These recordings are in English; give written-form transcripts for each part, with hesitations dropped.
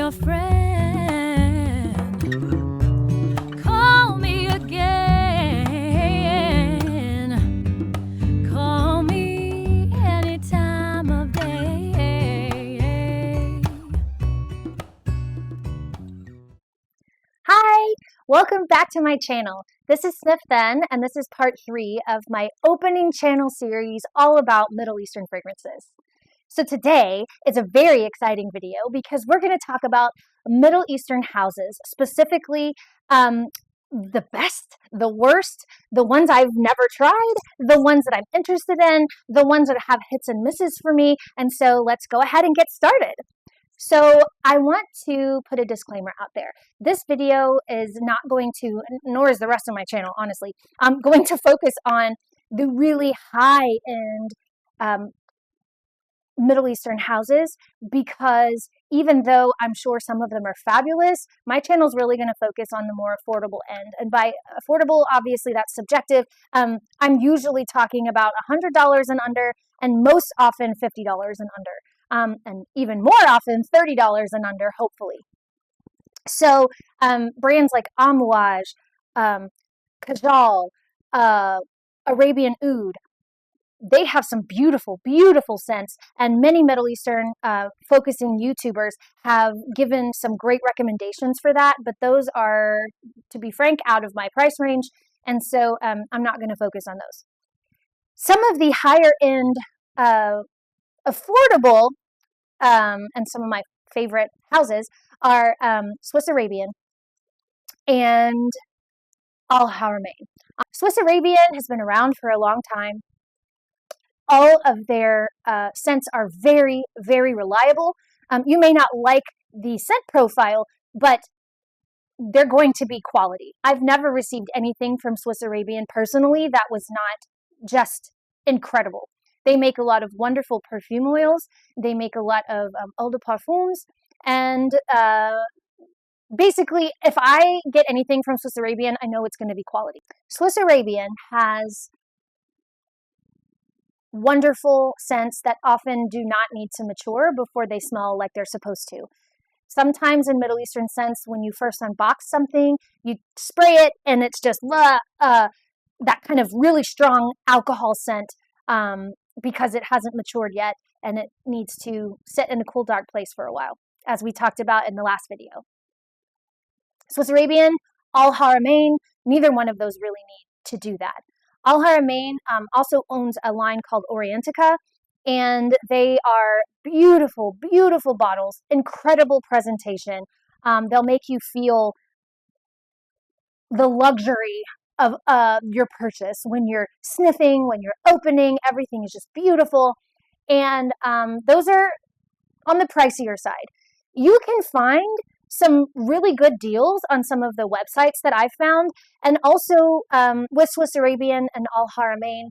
a friend. Call me again. Call me any time of day. Hi, welcome back to my channel. This is Sniffthen, and this is part 3 of my opening channel series all about Middle Eastern fragrances. So today is a very exciting video because we're going to talk about Middle Eastern houses, specifically the best, the worst, the ones I've never tried, the ones that I'm interested in, the ones that have hits and misses for me, and so let's go ahead and get started. So I want to put a disclaimer out there. This video is not going to, nor is the rest of my channel, honestly, I'm going to focus on the really high-end Middle Eastern houses because even though I'm sure some of them are fabulous, my channel is really going to focus on the more affordable end. And by affordable, obviously that's subjective. I'm usually talking about $100 and under, and most often $50 and under. And even more often, $30 and under, hopefully. So brands like Amouage, Kajal, Arabian Oud, they have some beautiful, beautiful scents, and many Middle Eastern focusing YouTubers have given some great recommendations for that, but those are, to be frank, out of my price range, and so I'm not going to focus on those. Some of the higher end affordable and some of my favorite houses are Swiss Arabian and Al Haramain. Swiss Arabian has been around for a long time. All of their scents are very, very reliable. You may not like the scent profile, but they're going to be quality. I've never received anything from Swiss Arabian personally that was not just incredible. They make a lot of wonderful perfume oils. They make a lot of eau de parfums. And basically, if I get anything from Swiss Arabian, I know it's going to be quality. Swiss Arabian has wonderful scents that often do not need to mature before they smell like they're supposed to. Sometimes in Middle Eastern scents, when you first unbox something, you spray it and it's just that kind of really strong alcohol scent. Because it hasn't matured yet and it needs to sit in a cool, dark place for a while, as we talked about in the last video. Swiss Arabian, Al Haramain, neither one of those really need to do that. Al Haramain also owns a line called Orientica, and they are beautiful, beautiful bottles, incredible presentation. They'll make you feel the luxury of your purchase when you're sniffing, when you're opening, everything is just beautiful. And those are on the pricier side. You can find some really good deals on some of the websites that I've found. And also with Swiss Arabian and Al Haramain,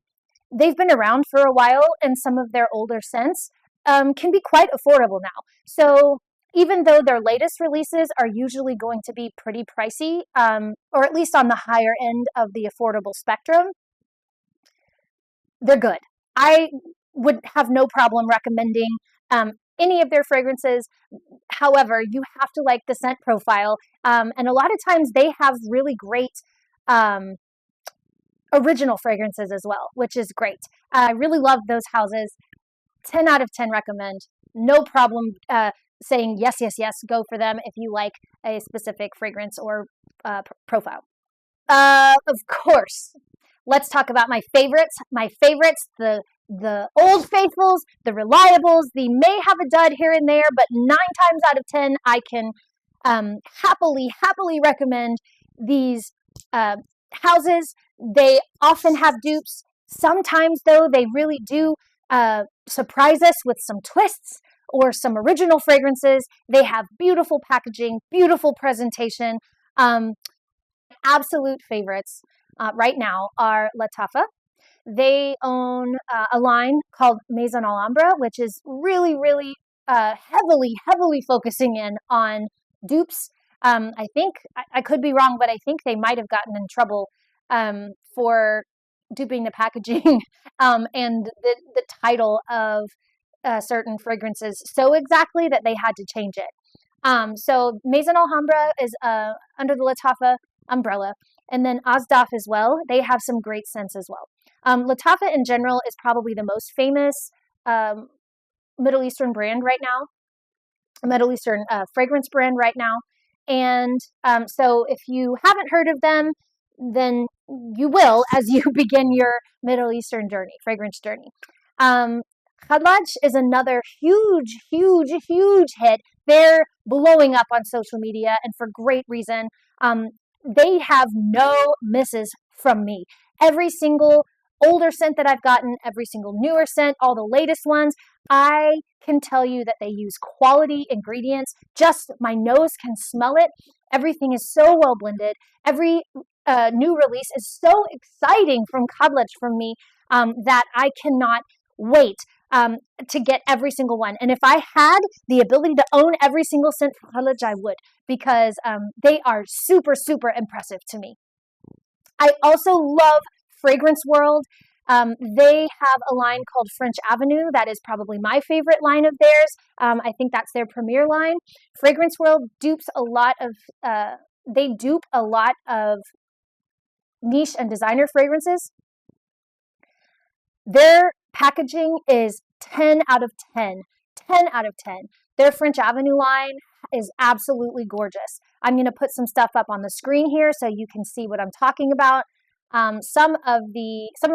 they've been around for a while and some of their older scents can be quite affordable now. So even though their latest releases are usually going to be pretty pricey, or at least on the higher end of the affordable spectrum, they're good. I would have no problem recommending any of their fragrances. However, you have to like the scent profile, and a lot of times they have really great original fragrances as well, which is great. I really love those houses. 10 out of 10 recommend. No problem saying yes, yes, yes, go for them if you like a specific fragrance or profile. Of course, let's talk about my favorites. My favorites, the old faithfuls, the reliables, they may have a dud here and there, but 9 times out of 10, I can happily recommend these houses. They often have dupes. Sometimes, though, they really do surprise us with some twists or some original fragrances. They have beautiful packaging, beautiful presentation. Absolute favorites right now are Latafa. They own a line called Maison Alhambra, which is really heavily focusing in on dupes. I think, I could be wrong, but I think they might have gotten in trouble for duping the packaging and the title of certain fragrances so exactly that they had to change it. So Maison Alhambra is under the Lattafa umbrella, and then Asdaf as well. They have some great scents as well. Lattafa in general is probably the most famous um, Middle Eastern brand right now, a Middle Eastern fragrance brand right now. And so if you haven't heard of them, then you will as you begin your Middle Eastern journey, fragrance journey. Khadlaj is another huge, huge, huge hit. They're blowing up on social media and for great reason. They have no misses from me. Every single older scent that I've gotten, every single newer scent, all the latest ones, I can tell you that they use quality ingredients. Just my nose can smell it. Everything is so well blended. Every new release is so exciting from Khadlaj from me that I cannot wait to get every single one. And if I had the ability to own every single scent from Khadlaj, I would, because they are super, super impressive to me. I also love Fragrance World. They have a line called French Avenue. That is probably my favorite line of theirs. I think that's their premier line. Fragrance World dupes a lot of, they dupe a lot of niche and designer fragrances. Their packaging is 10 out of 10. 10 out of 10. Their French Avenue line is absolutely gorgeous. I'm going to put some stuff up on the screen here so you can see what I'm talking about. Some of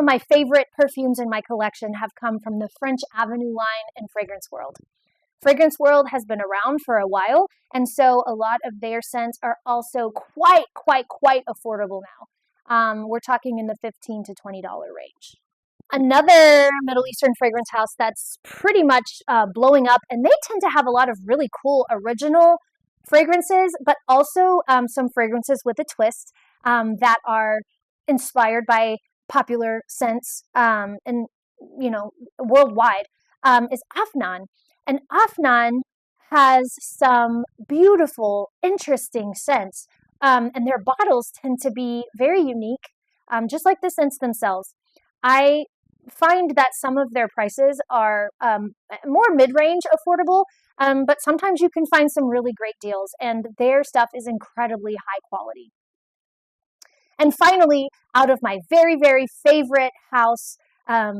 my favorite perfumes in my collection have come from the French Avenue line in Fragrance World. Fragrance World has been around for a while, and so a lot of their scents are also quite affordable now. We're talking in the $15 to $20 range. Another Middle Eastern fragrance house that's pretty much blowing up, and they tend to have a lot of really cool original fragrances, but also some fragrances with a twist that are inspired by popular scents and worldwide, is Afnan. And Afnan has some beautiful, interesting scents, and their bottles tend to be very unique, just like the scents themselves. I find that some of their prices are more mid-range affordable, but sometimes you can find some really great deals, and their stuff is incredibly high quality. And finally, out of my very, very favorite house, out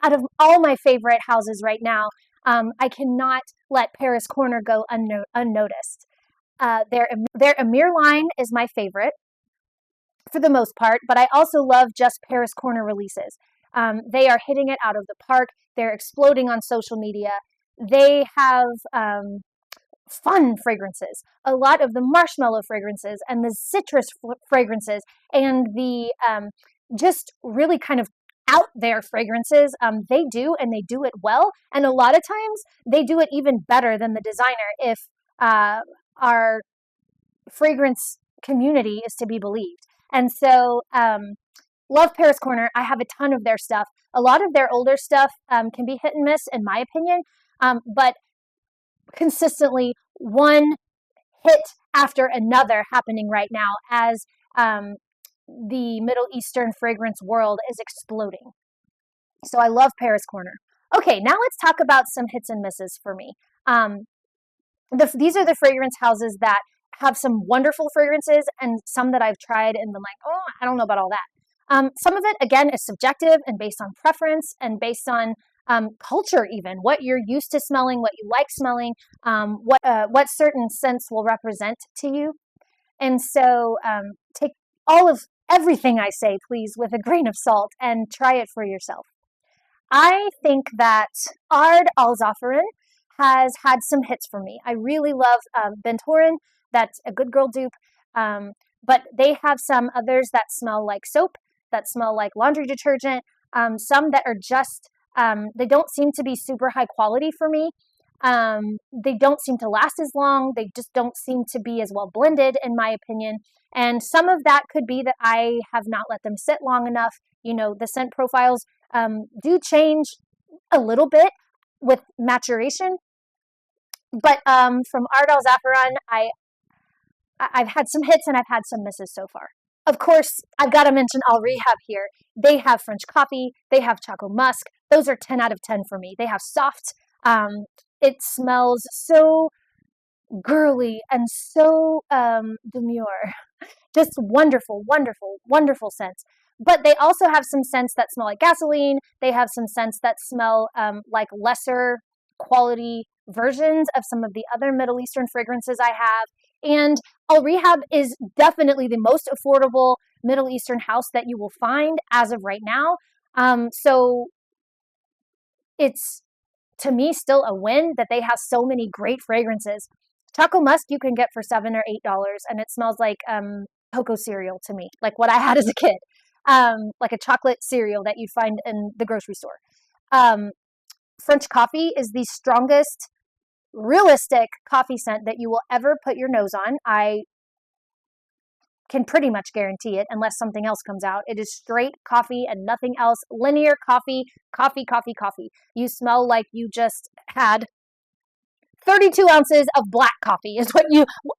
of all my favorite houses right now, I cannot let Paris Corner go unnoticed. Their Amir line is my favorite for the most part, but I also love just Paris Corner releases. They are hitting it out of the park. They're exploding on social media. They have fun fragrances, a lot of the marshmallow fragrances and the citrus fragrances and the just really kind of out there fragrances. They do, and they do it well. And a lot of times they do it even better than the designer if our fragrance community is to be believed. And so, love Paris Corner. I have a ton of their stuff. A lot of their older stuff can be hit and miss, in my opinion, but consistently one hit after another happening right now as the Middle Eastern fragrance world is exploding. So I love Paris Corner. Okay, now let's talk about some hits and misses for me. These are the fragrance houses that have some wonderful fragrances and some that I've tried and been like, oh, I don't know about all that. Some of it, again, is subjective and based on preference and based on culture even, what you're used to smelling, what you like smelling, what certain scents will represent to you. And so take everything I say, please, with a grain of salt and try it for yourself. I think that Ard Al Za'faran has had some hits for me. I really love Bentorin. That's a good girl dupe. But they have some others that smell like soap, that smell like laundry detergent, some that are just, they don't seem to be super high quality for me. They don't seem to last as long. They just don't seem to be as well blended, in my opinion. And some of that could be that I have not let them sit long enough. You know, the scent profiles do change a little bit with maturation. But from Ard Al Za'faran, I've had some hits and I've had some misses so far. Of course, I've got to mention Al Rehab here. They have French Coffee. They have Choco Musk. Those are 10 out of 10 for me. They have soft. It smells so girly and so demure. Just wonderful, wonderful, wonderful scents. But they also have some scents that smell like gasoline. They have some scents that smell like lesser quality versions of some of the other Middle Eastern fragrances I have. And Al Rehab is definitely the most affordable Middle Eastern house that you will find as of right now. So it's, to me, still a win that they have so many great fragrances. Choco Musk you can get for $7 or $8, and it smells like cocoa cereal to me, like what I had as a kid, like a chocolate cereal that you'd find in the grocery store. French coffee is the strongest, realistic coffee scent that you will ever put your nose on. I can pretty much guarantee it unless something else comes out. It is straight coffee and nothing else. Linear coffee, coffee, coffee, coffee. You smell like you just had 32 ounces of black coffee is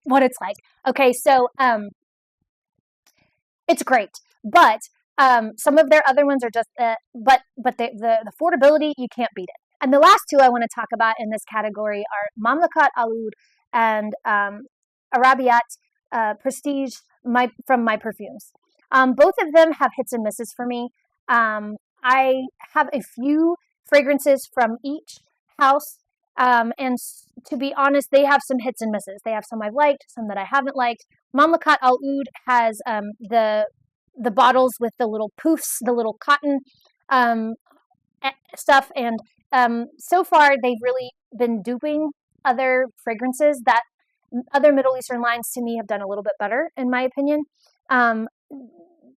what it's like. Okay, so it's great, but some of their other ones are just but the affordability, you can't beat it. And the last two I want to talk about in this category are Mamlakat Oud and Arabiat Prestige from My Perfumes. Both of them have hits and misses for me. I have a few fragrances from each house, and to be honest, they have some hits and misses. They have some I've liked, some that I haven't liked. Mamlakat Al Oud has the bottles with the little poofs, the little cotton stuff, and so far they've really been duping other fragrances that other Middle Eastern lines to me have done a little bit better, in my opinion.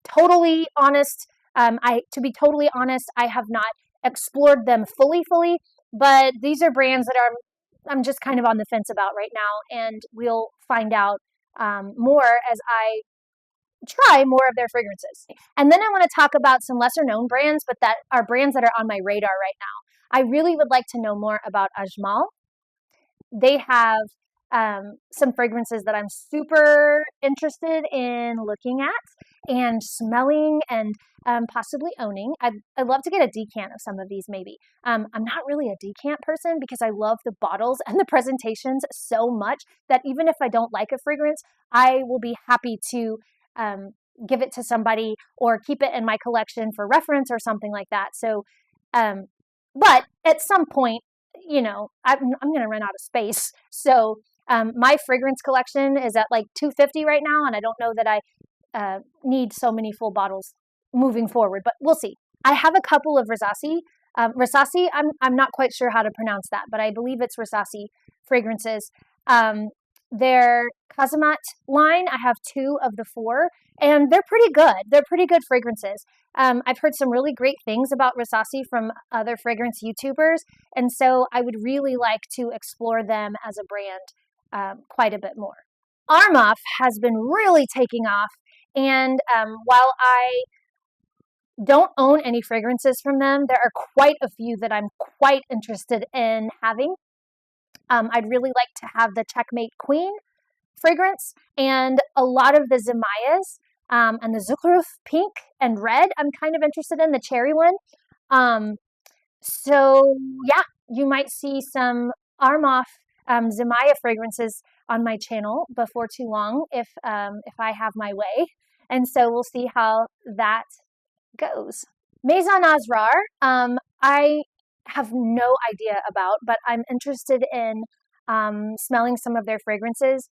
Totally honest, to be totally honest, I have not explored them fully, but these are brands that I'm just kind of on the fence about right now, and we'll find out more as I try more of their fragrances. And then I want to talk about some lesser known brands, but that are brands that are on my radar right now. I really would like to know more about Ajmal. They have some fragrances that I'm super interested in looking at and smelling and possibly owning. I'd love to get a decant of some of these maybe. I'm not really a decant person because I love the bottles and the presentations so much that even if I don't like a fragrance, I will be happy to give it to somebody or keep it in my collection for reference or something like that. So, but at some point, you know, I'm going to run out of space. So my fragrance collection is at like 250 right now, and I don't know that I need so many full bottles moving forward, but we'll see. I have a couple of Rasasi. Rasasi, I'm not quite sure how to pronounce that, but I believe it's Rasasi fragrances. Their Kazamat line, I have 2 of the 4, and they're pretty good. They're pretty good fragrances. I've heard some really great things about Rasasi from other fragrance YouTubers, and so I would really like to explore them as a brand quite a bit more. Armaf has been really taking off, and while I don't own any fragrances from them, there are quite a few that I'm quite interested in having. I'd really like to have the Checkmate Queen fragrance and a lot of the Zemayas and the Zukhruf pink and red. I'm kind of interested in the cherry one. So yeah, you might see some Armaf Zemaya fragrances on my channel before too long if I have my way. And so we'll see how that goes. Maison Asrar, I have no idea about, but I'm interested in smelling some of their fragrances.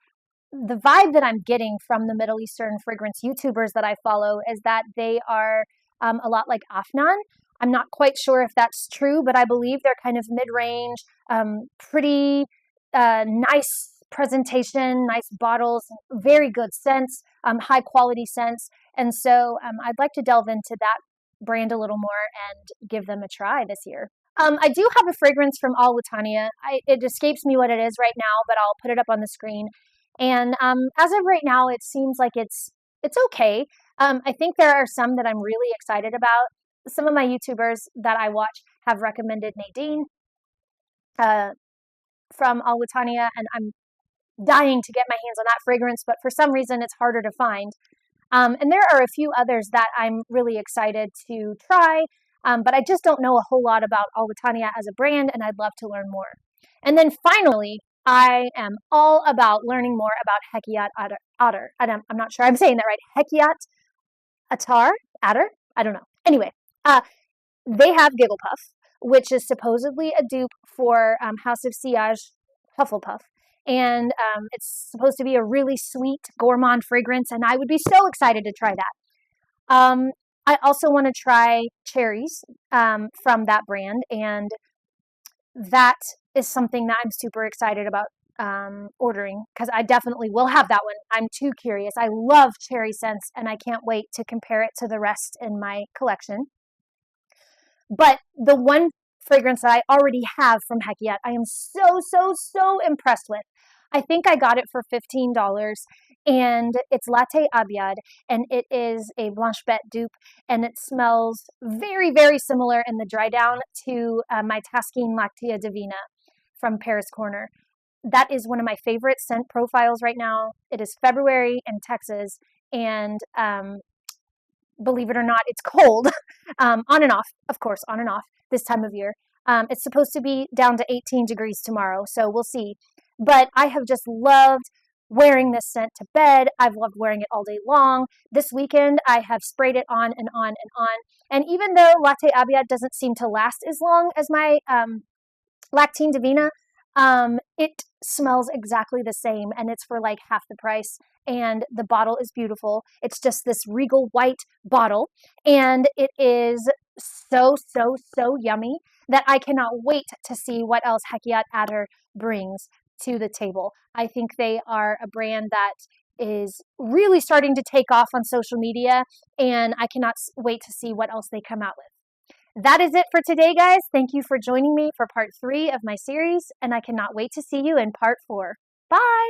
The vibe that I'm getting from the Middle Eastern fragrance YouTubers that I follow is that they are a lot like Afnan. I'm not quite sure if that's true, but I believe they're kind of mid-range, pretty nice presentation, nice bottles, very good scents, high quality scents. And so I'd like to delve into that brand a little more and give them a try this year. I do have a fragrance from Al Watania. It escapes me what it is right now, but I'll put it up on the screen. And as of right now, it seems like it's okay. I think there are some that I'm really excited about. Some of my YouTubers that I watch have recommended Nadine from Al Watania, and I'm dying to get my hands on that fragrance, but for some reason it's harder to find. And there are a few others that I'm really excited to try, but I just don't know a whole lot about Al Watania as a brand, and I'd love to learn more. And then finally, I am all about learning more about Hekiat Otter. I'm not sure I'm saying that right. Hekiat Adder? I don't know. Anyway, uh, they have Gigglepuff, which is supposedly a dupe for House of Sillage Hufflepuff. And it's supposed to be a really sweet, gourmand fragrance, and I would be so excited to try that. I also want to try cherries from that brand, and that is something that I'm super excited about ordering because I definitely will have that one. I'm too curious. I love cherry scents, and I can't wait to compare it to the rest in my collection. But the one fragrance that I already have from Hekiat, I am so, so, so impressed with. I think I got it for $15, and it's Latte Abiad, and it is a Blanche Bette dupe, and it smells very, very similar in the dry down to my Taskine Lactea Divina from Paris Corner. That is one of my favorite scent profiles right now. It is February in Texas, and believe it or not, it's cold. On and off, of course, on and off this time of year. It's supposed to be down to 18 degrees tomorrow, so we'll see. But I have just loved wearing this scent to bed. I've loved wearing it all day long. This weekend, I have sprayed it on and on and on. And even though Latte Abiad doesn't seem to last as long as my Lactine Divina, it smells exactly the same, and it's for like half the price, and the bottle is beautiful. It's just this regal white bottle, and it is so, so, so yummy that I cannot wait to see what else Hekiat Adder brings to the table. I think they are a brand that is really starting to take off on social media, and I cannot wait to see what else they come out with. That is it for today, guys. Thank you for joining me for part 3 of my series, and I cannot wait to see you in part 4. Bye!